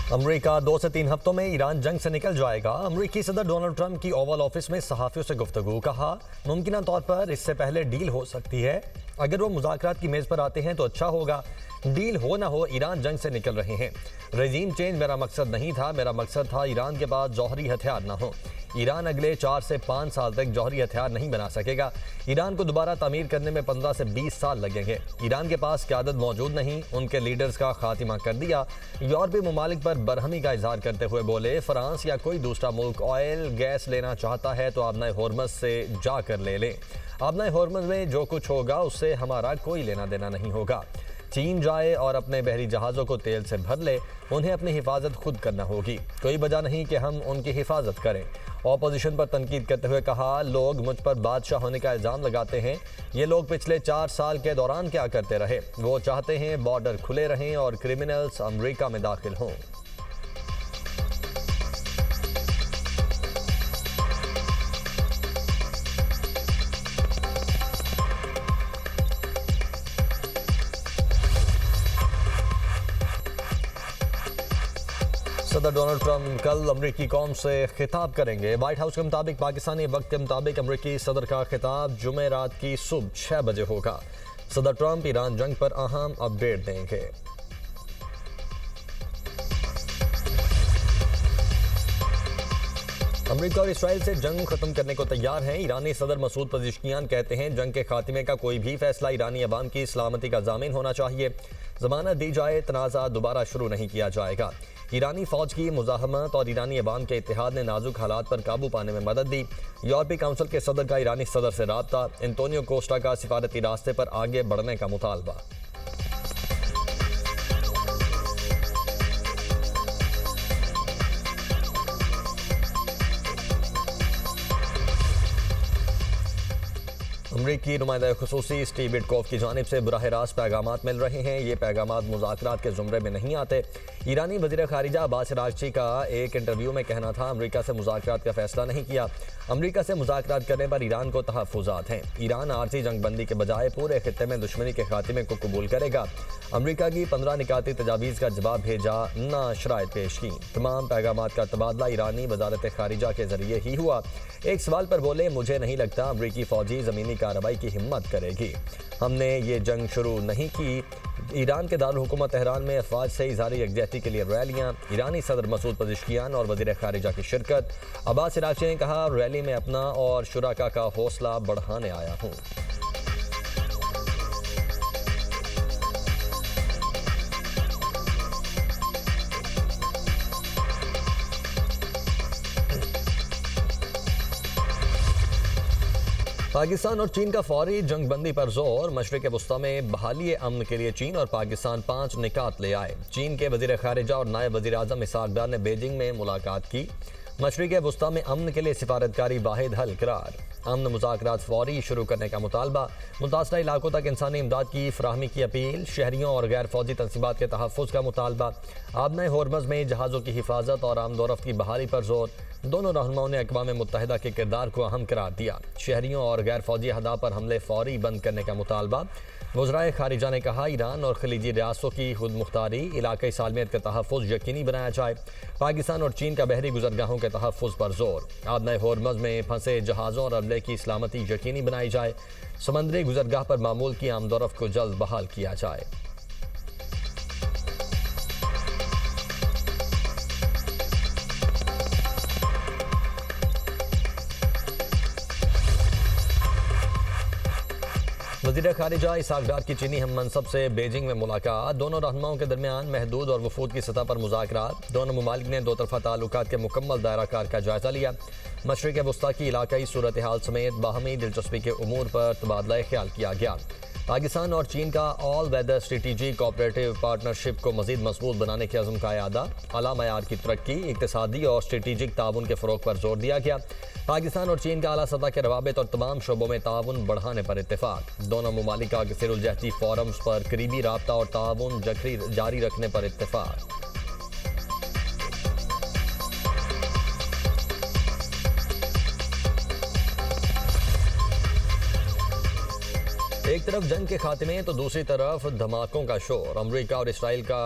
America 2 से 3 हफ्तों में ईरान जंग से निकल जाएगा। अमेरिकी सदर डोनाल्ड ट्रंप की ओवल ऑफिस में सहाफियों से गुफ्तगू। कहा, मुमकिन तौर पर इससे पहले डील हो सकती है। अगर वो मुज़ाकरात की मेज़ पर आते हैं तो अच्छा होगा। डील हो ना हो, ईरान जंग से निकल रहे हैं। रजीम चेंज मेरा मकसद नहीं था। मेरा मकसद था ईरान के पास जौहरी हथियार ना हो। ईरान अगले 4 से 5 साल तक जौहरी हथियार नहीं बना सकेगा। ईरान को दोबारा तामीर करने में 15 से 20 साल लगेंगे। ईरान के पास क़यादत मौजूद नहीं, उनके लीडर्स का खात्मा कर दिया। यूरोपीय ममालिक पर बरहमी का इजहार करते हुए बोले, फ्रांस या कोई दूसरा मुल्क ऑयल गैस लेना चाहता है तो आबनाए होर्मज से जाकर ले लें। आबनाए होर्मज में जो कुछ होगा उससे हमारा कोई लेना देना नहीं होगा। चीन जाए और अपने बहरी जहाज़ों को तेल से भर ले। उन्हें अपनी हिफाजत खुद करना होगी। कोई वजह नहीं कि हम उनकी हिफाजत करें। ऑपोजिशन पर तनकीद करते हुए कहा, लोग मुझ पर बादशाह होने का इल्ज़ाम लगाते हैं। ये लोग पिछले 4 साल के दौरान क्या करते रहे? वो चाहते हैं बॉर्डर खुले रहें और क्रिमिनल्स अमेरिका में दाखिल हों। सदर डोनाल्ड ट्रंप कल अमरीकी कौम से खिताब करेंगे। व्हाइट हाउस के मुताबिक पाकिस्तानी वक्त के मुताबिक अमरीकी सदर का खिताब जुमेरात की सुबह 6 बजे होगा। सदर ट्रंप ईरान जंग पर अहम अपडेट देंगे। अमेरिका और इसराइल से जंग खत्म करने को तैयार हैं। ईरानी सदर मसूद पज़ेश्कियान कहते हैं, जंग के खात्मे का कोई भी फैसला ईरानी अवाम की सलामती का ज़ामिन होना चाहिए। ज़मानत दी जाए, तनाज़ा दोबारा शुरू नहीं किया जाएगा। ईरानी फौज की मुज़ाहमत और ईरानी अवाम के इत्तेहाद ने नाजुक हालात पर काबू पाने में मदद दी। यूरोपीय काउंसिल के सदर का ईरानी सदर से राब्ता। एंटोनियो कोस्टा का सिफारती रास्ते पर आगे बढ़ने का मुतालबा। अमरीकी नुमाइंदा खुसूसी स्टीव विटकॉफ की जानिब से बराह रास्त पैगामात मिल रहे हैं। ये पैगामात मुज़ाकरात के ज़ुमरे में नहीं आते। ईरानी वज़ीर ख़ारिजा अब्बास अराग़ची का एक इंटरव्यू में कहना था, अमरीका से मुज़ाकरात का फैसला नहीं किया। अमरीका से मुज़ाकरात करने पर ईरान को तहफ़्फ़ुज़ात हैं। ईरान आरजी जंगबंदी के बजाय पूरे खित्ते में दुश्मनी के खात्मे को कबूल करेगा। अमरीका की 15 निकाती तजावीज़ का जवाब भेजा, ना शराइत पेश की। तमाम पैगामात का तबादला ईरानी वज़ारत ख़ारिजा के ज़रिए ही हुआ। एक सवाल पर बोले, मुझे नहीं लगता अमरीकी फ़ौजी ज़मीनी कार्रवाई की हिम्मत करेगी। हमने ये जंग शुरू नहीं की। ईरान के दारुल हुकूमत तेहरान में अफवाज से इज़हारी यकजहती के लिए रैलियाँ। ईरानी सदर मसूद पज़ेश्कियान और वज़ीर ख़ारिजा की शिरकत। अब्बास अराग़ची ने कहा, रैली में अपना और शुराका का हौसला बढ़ाने आया हूँ। पाकिस्तान और चीन का फौरी जंगबंदी पर जोर। मशरिक़ वस्ता में बहाली अमन के लिए चीन और पाकिस्तान 5 निकात ले आए। चीन के वज़ीर ख़ारिजा और नायब वज़ीर आज़म इसहाक़ डार ने बीजिंग में मुलाकात की। मशरिक़ वस्ता में अमन के लिए सिफारतकारी वाहिद हल करार। अमन मुज़ाकरात फौरी शुरू करने का मुतालबा। मुतासरा इलाकों तक इंसानी इमदाद की फराहमी की अपील। शहरियों और गैर फौजी तनसीबात के तहफ़्फ़ुज़ का मुतालबा। आबनाए होर्मज़ में जहाज़ों की हिफाजत और आमदोरफ्त की बहाली पर जोर। दोनों रहनुमाओं ने अक़वाम मुत्तहिदा के किरदार को अहम करार दिया। शहरियों और गैर फौजी अहदाफ पर हमले फौरी बंद करने का मुतालबा। वज़राए ख़ारिजा ने कहा, ईरान और खलीजी रियासतों की खुद मुख्तारी, इलाक़ाई सालमियत का तहफ़्फ़ुज़ यकीनी बनाया जाए। पाकिस्तान और चीन का बहरी गुज़रगाहों के तहफ़्फ़ुज़ पर जोर। आबनाए होर्मज़ में फंसे जहाज़ों और अमले की सलामती यकीनी बनाई जाए। समंदरी गुज़रगाह पर मामूल की आमदोरफ्त को जल्द बहाल किया जाए। वज़ीर ख़ारिजा इसहाक़ डार की चीनी हम मनसब से बीजिंग में मुलाकात। दोनों रहनुमाओं के दरमियान महदूद और वफूद की सतह पर मुज़ाकरात। दोनों ममालिक ने दो तरफ़ा ताल्लुकात के मुकम्मल दायरा कार का जायज़ा लिया। मशरिक़ वस्ता की इलाकाई सूरत हाल समेत बाहमी दिलचस्पी के उमूर पर तबादला ख्याल किया गया। पाकिस्तान और चीन का all weather strategic cooperative partnership को मज़ीद मजबूत बनाने के अज़्म का इआदा। आला मयार की तरक्की, इक़्तिसादी और स्ट्रेटेजिक ताउन के फ़रोग़ पर जोर दिया गया। पाकिस्तान और चीन का आला सतह के रवाबित और तमाम शोबों में ताउन बढ़ाने पर इत्तेफ़ाक। दोनों ममालिक का गैर-उल-जहती फ़ोरम्स पर करीबी राब्ता और ताउन जारी रखने पर इत्तेफ़ाक। एक तरफ जंग के खात्मे तो दूसरी तरफ धमाकों का शोर। अमेरिका और इसराइल का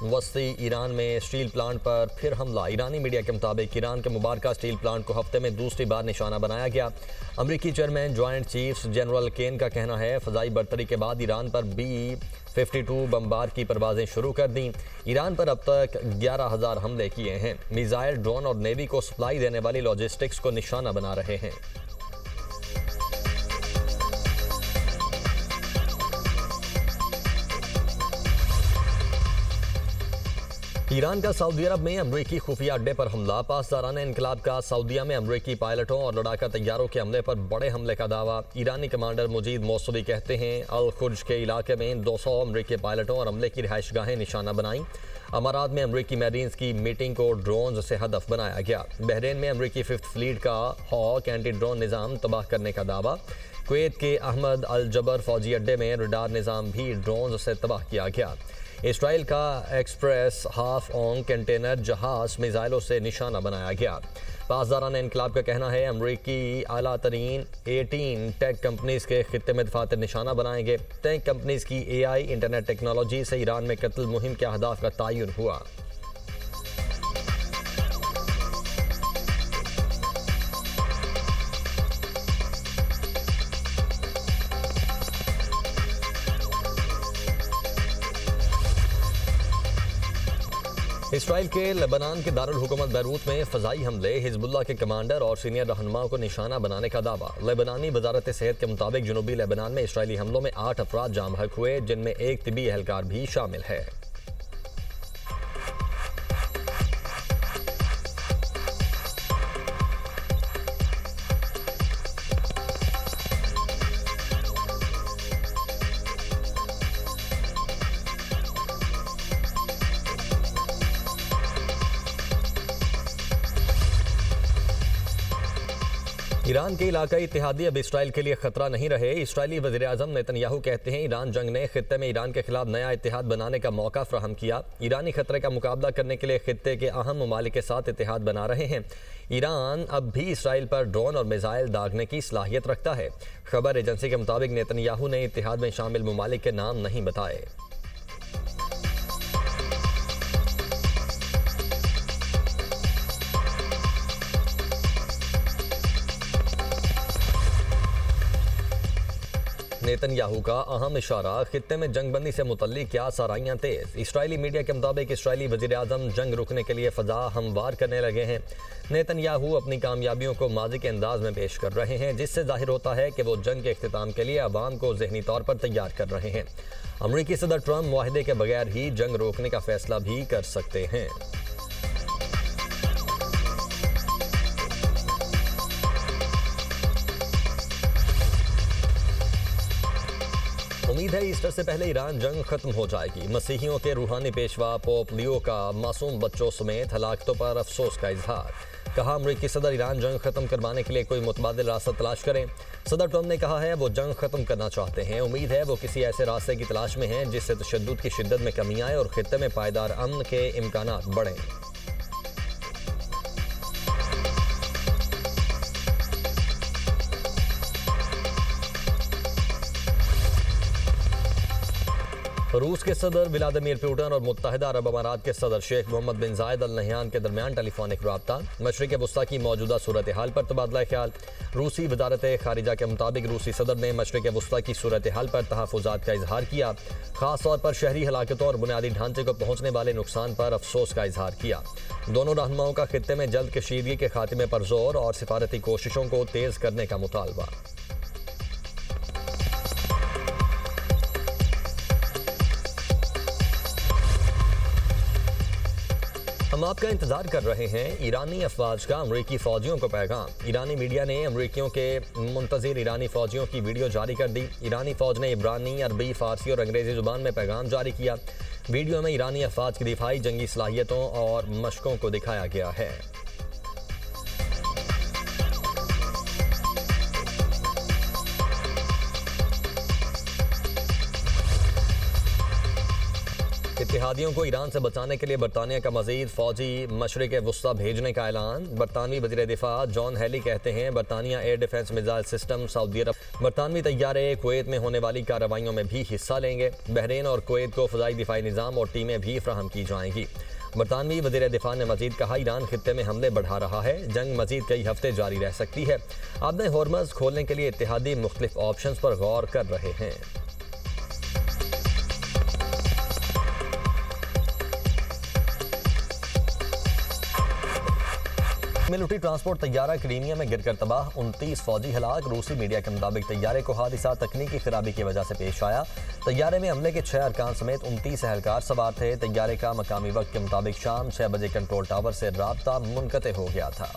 वस्ती ईरान में स्टील प्लांट पर फिर हमला। ईरानी मीडिया के मुताबिक ईरान के मुबारका स्टील प्लांट को हफ्ते में दूसरी बार निशाना बनाया गया। अमरीकी चेयरमैन जॉइंट चीफ्स जनरल केन का कहना है फ़ज़ाई बर्तरी के बाद ईरान पर B-52 बमबार की परवाज़ें शुरू कर दी। ईरान पर अब तक 11,000 हमले किए हैं। मिसाइल, ड्रोन और नेवी को सप्लाई देने वाली लॉजिस्टिक्स को निशाना बना रहे हैं। ईरान का सऊदी अरब में अमरीकी खुफिया अड्डे पर हमला। पासदारान इनकलाब का सऊदीया में अमरीकी पायलटों और लड़ाका तैयारों के हमले पर बड़े हमले का दावा। ईरानी कमांडर मुजीद मौसवी कहते हैं अल खुर्ज के इलाके में 200 अमरीकी पायलटों और हमले की रिहाइशगाहें निशाना बनाई। अमारात में अमरीकी मैरीन्स की मीटिंग को ड्रोन से हदफ बनाया गया। बहरीन में अमरीकी 5th फ्लीट का हॉक एंटी ड्रोन निज़ाम तबाह करने का दावा। कुवैत के अहमद अल जबर फौजी अड्डे में रडार निज़ाम भी ड्रोन से तबाह किया गया। इसराइल का एक्सप्रेस हाफ ऑन कंटेनर जहाज मिसाइलों से निशाना बनाया गया। पासदारान इनकलाब का कहना है अमरीकी आला तरीन 18 टेक कंपनीज के खित्ते में दफातर निशाना बनाएंगे। टेक कंपनीज की AI इंटरनेट टेक्नोलॉजी से ईरान में कत्ल मुहिम के अहदाफ का तयन हुआ। इसराइल के लेबनान के दारुल हुकूमत बैरूत में फ़ज़ाई हमले। हिजबुल्लाह के कमांडर और सीनियर रहनुमाओं को निशाना बनाने का दावा। लेबनानी वजारत सेहत के मुताबिक जनूबी लेबनान में इसराइली हमलों में 8 अफराद जाम बहक हुए, जिनमें एक तिबी एहलकार भी शामिल है। ईरान के इलाकाई इत्तेहादी अब इसराइल के लिए खतरा नहीं रहे। इसराइली वज़ीर-ए-आज़म नेतन्याहू कहते हैं ईरान जंग ने खित्ते में ईरान के खिलाफ नया इत्तेहाद बनाने का मौका फ्राहम किया। ईरानी खतरे का मुकाबला करने के लिए खित्ते के अहम ममालिक के साथ इत्तेहाद बना रहे हैं। ईरान अब भी इसराइल पर ड्रोन और मिसाइल दागने की सलाहियत रखता है। खबर एजेंसी के मुताबिक नेतन्याहू ने इत्तेहाद में शामिल ममालिक के नाम नहीं बताए। नेतन्याहू का अहम इशारा खित्ते में जंगबंदी से मुतल्लिक क्या साराइयां तेज। इसराइली मीडिया के मुताबिक इसराइली वज़ीर-ए-आज़म जंग रुकने के लिए फ़ज़ा हमवार करने लगे हैं। नेतन्याहू अपनी कामयाबियों को माजी के अंदाज में पेश कर रहे हैं, जिससे जाहिर होता है कि वो जंग के इख्तिताम के लिए अवाम को ज़हनी तौर पर तैयार कर रहे हैं। अमरीकी सदर ट्रंप मुआहदे के बगैर ही जंग रोकने का फैसला भी कर सकते हैं। उम्मीद है ईस्टर से पहले ईरान जंग खत्म हो जाएगी। मसीहियों के रूहानी पेशवा पोप लियो का मासूम बच्चों समेत हलाकतों पर अफसोस का इजहार। कहा अमरीकी सदर ईरान जंग खत्म करवाने के लिए कोई मुतबादिल रास्ता तलाश करें। सदर ट्रंप ने कहा है वो जंग खत्म करना चाहते हैं। उम्मीद है वो किसी ऐसे रास्ते की तलाश में हैं जिससे तशद्दुद की शिद्दत में कमी आए और खित्ते में पायदार अमन के इम्कानात बढ़ें। रूस के सदर व्लादिमीर पुतिन और मुत्तहिदा अरब अमारात के सदर शेख मोहम्मद बिन जायद अल नहयान के दरमियान टेलीफोनिक रब्ता। मशरिक़ वस्ता की मौजूदा सूरत हाल पर तबादला ख्याल। रूसी वजारत खारिजा के मुताबिक रूसी सदर ने मशरिक़ वस्ता की सूरत हाल पर तहफ़्फ़ुज़ात का इजहार किया। खास तौर पर शहरी हलाकतों और बुनियादी ढांचे को पहुँचने वाले नुकसान पर अफसोस का इजहार किया। दोनों रहनुमाओं का खित्ते में जल्द कशीदगी के खात्मे पर जोर और सिफारती कोशिशों को तेज़ करने का मुतालबा। हम आपका इंतजार कर रहे हैं। ईरानी अफवाज का अमरीकी फौजियों को पैगाम। ईरानी मीडिया ने अमरीकियों के मुंतज़िर ईरानी फौजियों की वीडियो जारी कर दी। ईरानी फौज ने इब्रानी, अरबी, फारसी और अंग्रेजी जुबान में पैगाम जारी किया। वीडियो में ईरानी अफवाज की दिफाई जंगी सलाहियतों और मशकों को दिखाया गया है। इत्तेहादियों को ईरान से बचाने के लिए बरतानिया का मजीद फौजी मशरिक वुस्ता भेजने का ऐलान। बरतानवी वज़ीर दिफा जॉन हेली कहते हैं बरतानिया एयर डिफेंस मिसाइल सिस्टम सऊदी अरब बरतानवी तैयारे कुवैत में होने वाली कार्रवाइयों में भी हिस्सा लेंगे। बहरीन और कुवैत को फ़ज़ाई दिफाई निज़ाम और टीमें भी फ्राहम की जाएंगी। बरतानवी वज़ीर दिफा ने मजीद कहा ईरान खित्ते में हमले बढ़ा रहा है, जंग मजीद कई हफ्ते जारी रह सकती है। आपने हॉर्मज़ खोलने के लिए इत्तेहादी मुख्तलिफ ऑप्शंस पर गौर कर रहे हैं। मिलिट्री ट्रांसपोर्ट तैयारा क्रीमिया में गिरकर तबाह, 29 फौजी हलाक। रूसी मीडिया के मुताबिक तैयारे को हादसा तकनीकी खराबी की वजह से पेश आया। तैयारे में हमले के 6 अरकान समेत 29 एहलकार सवार थे। तैयारे का मकामी वक्त के मुताबिक शाम 6 बजे कंट्रोल टावर से राब्ता मुनक़ते हो गया था।